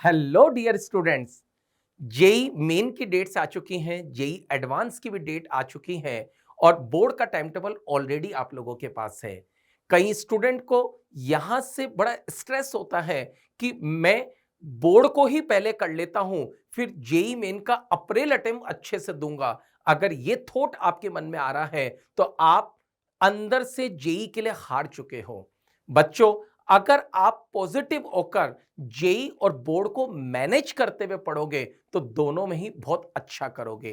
Hello dear students. JEE Main की dates आ चुकी हैं, जेई एडवांस की भी डेट आ चुकी है और बोर्ड का टाइम टेबल ऑलरेडी आप लोगों के पास है। कई स्टूडेंट को यहां से बड़ा स्ट्रेस होता है कि मैं बोर्ड को ही पहले कर लेता हूं, फिर जेई मेन का अप्रैल अटेम्प्ट अच्छे से दूंगा। अगर ये थॉट आपके मन में आ रहा है तो आप अंदर से जेई के लिए हार चुके हो। बच्चों, अगर आप पॉजिटिव होकर जेई और बोर्ड को मैनेज करते हुए पढ़ोगे तो दोनों में ही बहुत अच्छा करोगे।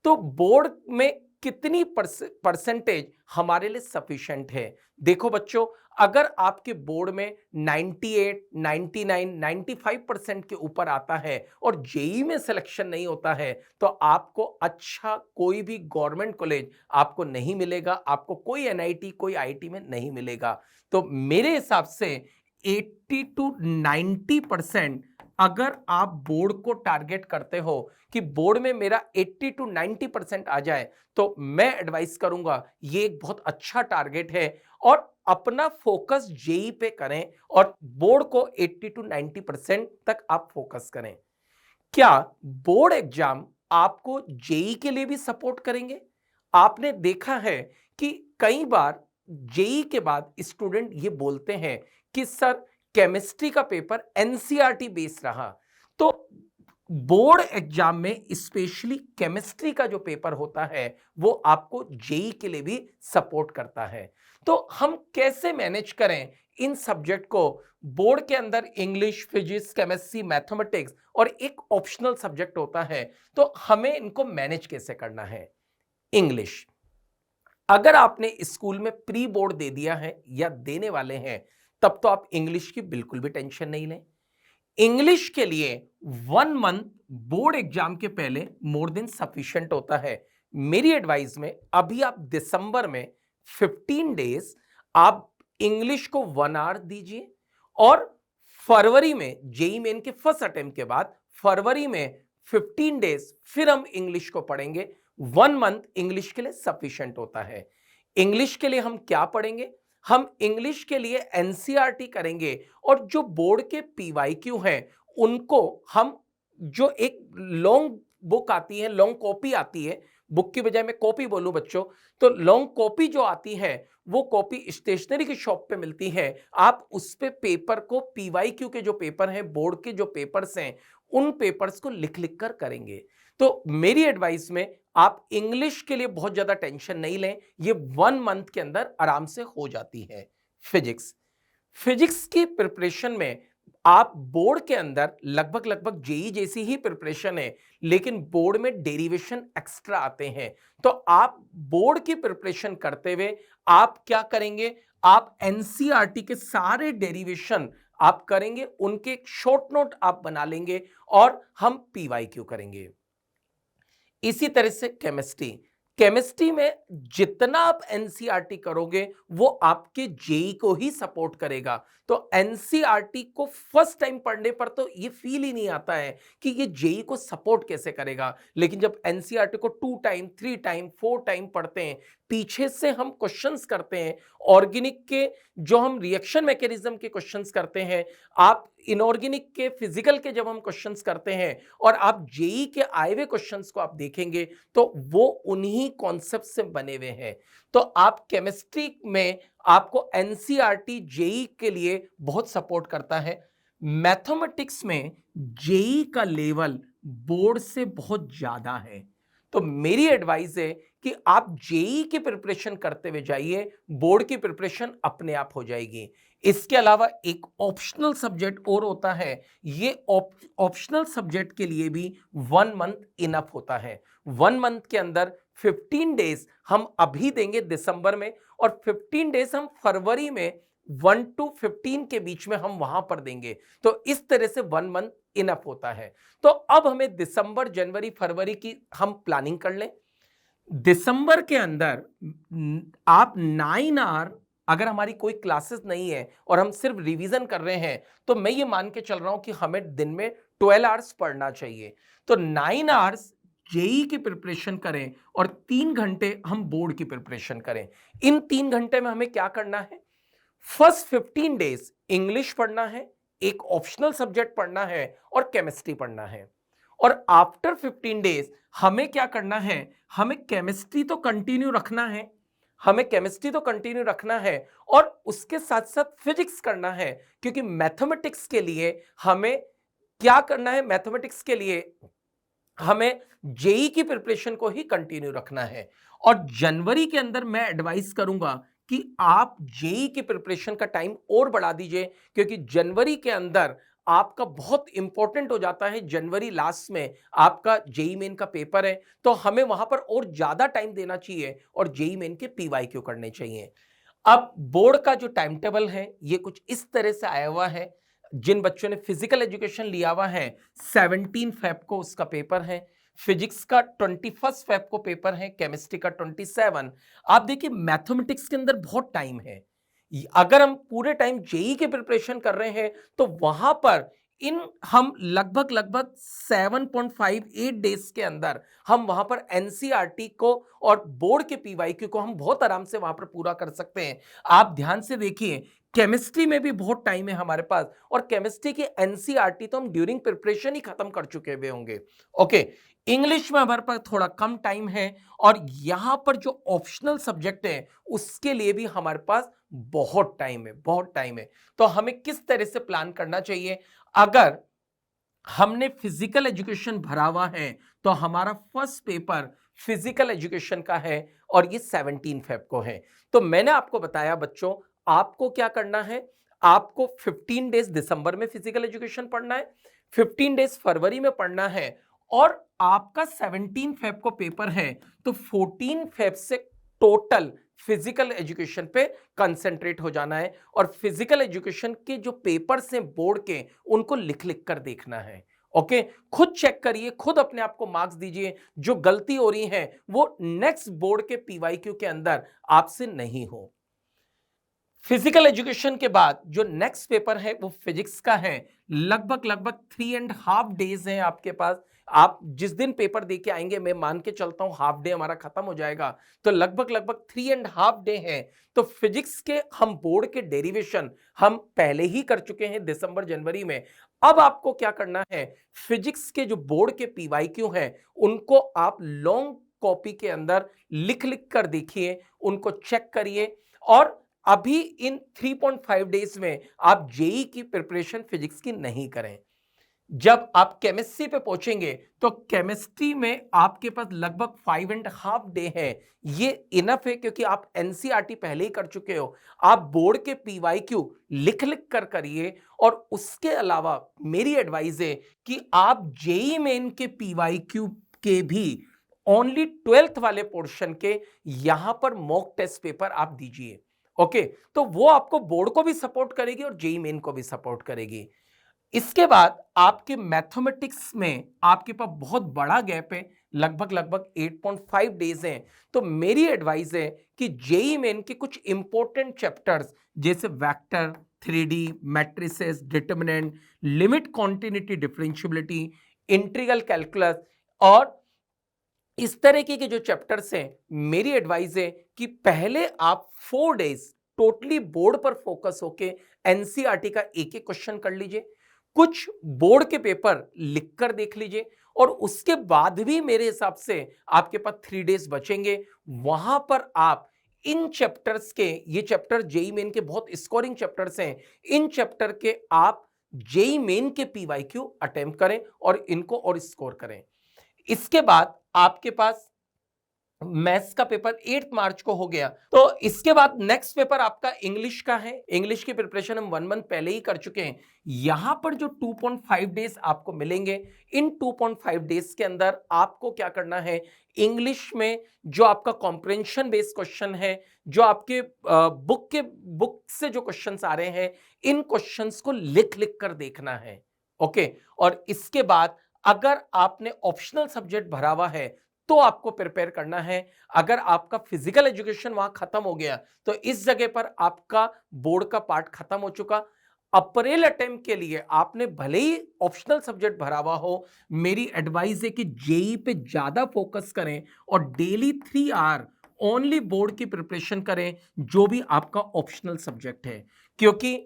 तो बोर्ड में कितनी परसेंटेज हमारे लिए सफिशिएंट है? देखो बच्चों, अगर आपके बोर्ड में 98, 99, 95% के ऊपर आता है और जेई में सिलेक्शन नहीं होता है तो आपको अच्छा कोई भी गवर्नमेंट कॉलेज आपको नहीं मिलेगा, आपको कोई एनआईटी कोई आईआईटी में नहीं मिलेगा। तो मेरे हिसाब से 80 टू 90% अगर आप बोर्ड को टारगेट करते हो कि बोर्ड में मेरा 80 टू 90% आ जाए तो मैं एडवाइस करूंगा ये एक बहुत अच्छा टारगेट है और अपना फोकस जेई पे करें और बोर्ड को 80 टू 90% तक आप फोकस करें। क्या बोर्ड एग्जाम आपको जेई के लिए भी सपोर्ट करेंगे? आपने देखा है कि कई बार जेई के बाद स्टूडेंट ये बोलते हैं कि सर केमिस्ट्री का पेपर एनसीईआरटी बेस्ड रहा। तो बोर्ड एग्जाम में स्पेशली केमिस्ट्री का जो पेपर होता है वो आपको जेई के लिए भी सपोर्ट करता है। तो हम कैसे मैनेज करें इन सब्जेक्ट को? बोर्ड के अंदर इंग्लिश, फिजिक्स, केमिस्ट्री, मैथमेटिक्स और एक ऑप्शनल सब्जेक्ट होता है, तो हमें इनको मैनेज कैसे करना है? इंग्लिश, अगर आपने स्कूल में प्री बोर्ड दे दिया है या देने वाले हैं तब तो आप इंग्लिश की बिल्कुल भी टेंशन नहीं लें। इंग्लिश के लिए 1 मंथ बोर्ड एग्जाम के पहले मोर देन सफिशिएंट होता है। मेरी एडवाइस में अभी आप दिसंबर में 15 डेज आप इंग्लिश को 1 आवर दीजिए और फरवरी में जेई मेन के फर्स्ट अटेम्प्ट के बाद फरवरी में 15 डेज फिर हम इंग्लिश को पढ़ेंगे। 1 मंथ इंग्लिश के लिए सफिशिएंट होता है। इंग्लिश के लिए हम क्या पढ़ेंगे? हम इंग्लिश के लिए एनसीईआरटी करेंगे और जो बोर्ड के पीवाईक्यू हैं उनको हम, जो एक लॉन्ग बुक आती है, लॉन्ग कॉपी आती है, बुक की बजाय मैं कॉपी बोलूं बच्चों, तो लॉन्ग कॉपी जो आती है वो कॉपी स्टेशनरी की शॉप पे मिलती है। आप उस पे पेपर को, पीवाईक्यू के जो पेपर हैं, बोर्ड के जो पेपर्स हैं, उन पेपर्स को लिख लिख कर करेंगे। तो मेरी एडवाइस में आप इंग्लिश के लिए बहुत ज्यादा टेंशन नहीं लें, ये 1 मंथ के अंदर आराम से हो जाती है। फिजिक्स, फिजिक्स की प्रिपरेशन में आप बोर्ड के अंदर लगभग लगभग जेई जैसी ही प्रिपरेशन है, लेकिन बोर्ड में डेरिवेशन एक्स्ट्रा आते हैं। तो आप बोर्ड की प्रिपरेशन करते हुए आप क्या करेंगे? आप एनसीईआरटी के सारे डेरिवेशन आप करेंगे, उनके एक शॉर्ट नोट आप बना लेंगे और हम पीवाईक्यू करेंगे। इसी तरह से केमिस्ट्री, केमिस्ट्री में जितना आप एनसीईआरटी करोगे वो आपके जेई को ही सपोर्ट करेगा। तो एनसीईआरटी को फर्स्ट टाइम पढ़ने पर तो ये फील ही नहीं आता है कि ये जेई को सपोर्ट कैसे करेगा, लेकिन जब एनसीईआरटी को 2 टाइम, 3 टाइम, 4 टाइम पढ़ते हैं, पीछे से हम क्वेश्चंस करते हैं, ऑर्गेनिक के जो हम रिएक्शन मैकेनिज्म के क्वेश्चंस करते हैं, आप इनऑर्गेनिक के, फिजिकल के जब हम क्वेश्चंस करते हैं और आप जेई के आए हुए क्वेश्चंस को आप देखेंगे तो वो उन्हीं कॉन्सेप्ट से बने हुए हैं। तो आप केमिस्ट्री में आपको एनसीईआरटी जेई के लिए बहुत सपोर्ट करता है। मैथमेटिक्स में जेई का लेवल बोर्ड से बहुत ज्यादा है, तो मेरी एडवाइस है कि आप जेई की प्रिपरेशन करते हुए जाइए, बोर्ड की प्रिपरेशन अपने आप हो जाएगी। इसके अलावा एक ऑप्शनल सब्जेक्ट और होता है, ये ऑप्शनल सब्जेक्ट के लिए भी 1 मंथ इनफ होता है। 1 मंथ के अंदर 15 डेज हम अभी देंगे दिसंबर में और 15 डेज हम फरवरी में 1 to 15 के बीच में हम वहां पर देंगे। तो इस तरह से 1 मंथ इनफ होता है। तो अब हमें दिसंबर, जनवरी, फरवरी की हम प्लानिंग कर लें। दिसंबर के अंदर आप 9 आवर, अगर हमारी कोई क्लासेस नहीं है और हम सिर्फ रिवीजन कर रहे हैं तो मैं ये मान के चल रहा हूं कि हमें दिन में 12 आवर्स पढ़ना चाहिए। तो 9 आवर्स जेई की प्रिपरेशन करें और 3 घंटे हम बोर्ड की प्रिपरेशन करें। इन 3 घंटे में हमें क्या करना है? फर्स्ट 15 डेज इंग्लिश पढ़ना है, एक ऑप्शनल सब्जेक्ट पढ़ना है और केमिस्ट्री पढ़ना है। और आफ्टर 15 डेज हमें क्या करना है, हमें केमिस्ट्री तो कंटिन्यू रखना है, हमें केमिस्ट्री तो कंटिन्यू रखना है और उसके साथ साथ फिजिक्स करना है, क्योंकि मैथमेटिक्स के लिए हमें क्या करना है, मैथमेटिक्स के लिए हमें जेई की प्रिपरेशन को ही कंटिन्यू रखना है। और जनवरी के अंदर मैं एडवाइस करूंगा कि आप जेई की प्रिपरेशन का टाइम और बढ़ा दीजिए, क्योंकि जनवरी के अंदर आपका बहुत इंपॉर्टेंट हो जाता है। जनवरी लास्ट में आपका जेई मेन का पेपर है, तो हमें वहां पर और ज्यादा टाइम देना चाहिए और जेई मेन के पीवाईक्यू करने चाहिए। अब बोर्ड का जो टाइम टेबल है ये कुछ इस तरह से आया हुआ है। जिन बच्चों ने फिजिकल एजुकेशन लिया हुआ है, 17 फेब को उसका पेपर है, फिजिक्स का 21 फेब को पेपर है, केमिस्ट्री का 27। आप देखिए मैथमेटिक्स के अंदर बहुत टाइम है। अगर हम पूरे टाइम जेई की प्रिपरेशन कर रहे हैं तो वहां पर इन हम लगभग लगभग 7.58 डेज के अंदर हम वहां पर एनसीईआरटी को और बोर्ड के पीवाईक्यू को हम बहुत आराम से वहां पर पूरा कर सकते हैं। आप ध्यान से देखिए, केमिस्ट्री में भी बहुत टाइम है हमारे पास, और केमिस्ट्री की एनसीईआरटी तो हम ड्यूरिंग प्रिपरेशन ही खत्म कर चुके हुए होंगे। ओके, इंग्लिश में हमारे पास थोड़ा कम टाइम है, और यहां पर जो ऑप्शनल सब्जेक्ट है उसके लिए भी हमारे पास बहुत टाइम है, बहुत टाइम है। तो हमें किस तरह से प्लान करना चाहिए? अगर हमने फिजिकल एजुकेशन भरा हुआ है तो हमारा फर्स्ट पेपर फिजिकल एजुकेशन का है और ये 17 फेब को है। तो मैंने आपको बताया बच्चों, आपको क्या करना है, आपको 15 डेज दिसंबर में फिजिकल एजुकेशन पढ़ना है, 15 डेज फरवरी में पढ़ना है, और आपका 17 फेब को पेपर है, तो 14 फेब से टोटल फिजिकल एजुकेशन पे कंसेंट्रेट हो जाना है। और फिजिकल एजुकेशन के जो पेपर्स हैं बोर्ड के, उनको लिख लिख कर देखना है। ओके, खुद चेक करिए, खुद अपने आप को मार्क्स दीजिए। जो गलती हो रही है वो नेक्स्ट बोर्ड के पीवाईक्यू के अंदर आपसे नहीं हो। फिजिकल एजुकेशन के बाद जो नेक्स्ट पेपर है वो फिजिक्स का है। लगभग लगभग 3.5 डेज हैं आपके पास। आप जिस दिन पेपर दे के आएंगे, मैं मान के चलता हूं हाफ डे हमारा खत्म हो जाएगा, तो लगभग लगभग 3.5 डे है। तो फिजिक्स के हम बोर्ड के डेरिवेशन हम पहले ही कर चुके हैं दिसंबर जनवरी में। अब आपको क्या करना है, फिजिक्स के जो बोर्ड के पीवाईक्यू हैं उनको आप लॉन्ग कॉपी के अंदर लिख लिख कर देखिए, उनको चेक करिए। और अभी इन 3.5 डेज में आप जेई की प्रिपरेशन फिजिक्स की नहीं करें। जब आप केमिस्ट्री पे पहुंचेंगे तो केमिस्ट्री में आपके पास लगभग 5.5 डे है। ये इनफ है, क्योंकि आप एनसीईआरटी पहले ही कर चुके हो। आप बोर्ड के पीवाईक्यू लिख लिख कर करिए, और उसके अलावा मेरी एडवाइस है कि आप जेई मेन के पीवाईक्यू के भी ओनली 12th वाले पोर्शन के यहां पर मॉक टेस्ट पेपर आप दीजिए। ओके, तो वो आपको बोर्ड को भी सपोर्ट करेगी और जेई मेन को भी सपोर्ट करेगी। इसके बाद आपके मैथमेटिक्स में आपके पास बहुत बड़ा गैप है, लगभग लगभग 8.5 डेज हैं। तो मेरी एडवाइस है कि जेई मेन के कुछ इंपॉर्टेंट चैप्टर्स जैसे vector, 3D, matrices, determinant, limit continuity differentiability, integral calculus और इस तरीके के जो चैप्टर्स हैं, मेरी एडवाइस है कि पहले आप 4 डेज टोटली बोर्ड पर फोकस होके एनसीईआरटी का एक एक क्वेश्चन कर लीजिए, कुछ बोर्ड के पेपर लिखकर देख लीजिए, और उसके बाद भी मेरे हिसाब से आपके पास 3 डेज बचेंगे। वहां पर आप इन चैप्टर्स के, ये चैप्टर जेई मेन के बहुत स्कोरिंग चैप्टर्स हैं, इन चैप्टर के आप जेई मेन के पीवाईक्यू अटेम्प्ट करें और इनको और स्कोर करें। इसके बाद आपके पास मैथ्स का पेपर 8 मार्च को हो गया, तो इसके बाद नेक्स्ट पेपर आपका इंग्लिश का है। इंग्लिश की प्रिपरेशन हम 1 मंथ पहले ही कर चुके हैं। यहां पर जो 2.5 डेज आपको मिलेंगे, इन 2.5 डेज के अंदर आपको क्या करना है, इंग्लिश में जो आपका कॉम्प्रिहेंशन बेस्ड क्वेश्चन है, जो आपके बुक से जो क्वेश्चंस आ रहे हैं, इन क्वेश्चंस को लिख लिख कर देखना है। ओके, और इसके बाद अगर आपने ऑप्शनल सब्जेक्ट भरा हुआ है तो आपको प्रिपेयर करना है। अगर आपका फिजिकल एजुकेशन वहां खत्म हो गया तो इस जगह पर आपका बोर्ड का पार्ट खत्म हो चुका। अप्रैल अटेम्प्ट के लिए आपने भले ही ऑप्शनल सब्जेक्ट भरा हुआ हो, मेरी एडवाइस है कि जेई पे ज्यादा फोकस करें और डेली 3 आवर ओनली बोर्ड की प्रिपरेशन करें, जो भी आपका ऑप्शनल सब्जेक्ट है। क्योंकि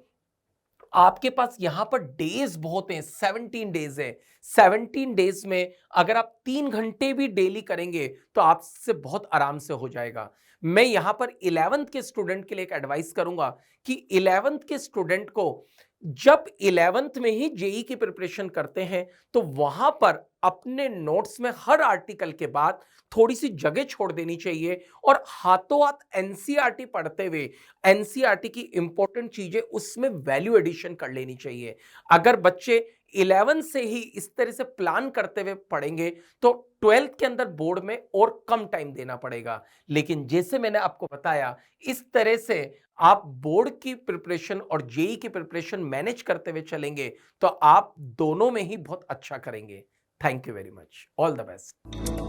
आपके पास यहां पर डेज बहुत हैं, 17 डेज है। 17 डेज में अगर आप 3 घंटे भी डेली करेंगे तो आपसे बहुत आराम से हो जाएगा। मैं यहां पर 11th के स्टूडेंट के लिए एक एडवाइस करूंगा कि 11th के स्टूडेंट को जब 11th में ही जेई की प्रिपरेशन करते हैं तो वहां पर अपने नोट्स में हर आर्टिकल के बाद थोड़ी सी जगह छोड़ देनी चाहिए और हाथों हाथ एनसीईआरटी पढ़ते हुए एनसीईआरटी की इंपॉर्टेंट चीजें उसमें वैल्यू एडिशन कर लेनी चाहिए। अगर बच्चे 11 से ही इस तरह से प्लान करते हुए पढ़ेंगे तो 12th के अंदर बोर्ड में और कम टाइम देना पड़ेगा। लेकिन जैसे मैंने आपको बताया, इस तरह से आप बोर्ड की प्रिपरेशन और जेई की प्रिपरेशन मैनेज करते हुए चलेंगे तो आप दोनों में ही बहुत अच्छा करेंगे। Thank you very much. All the best.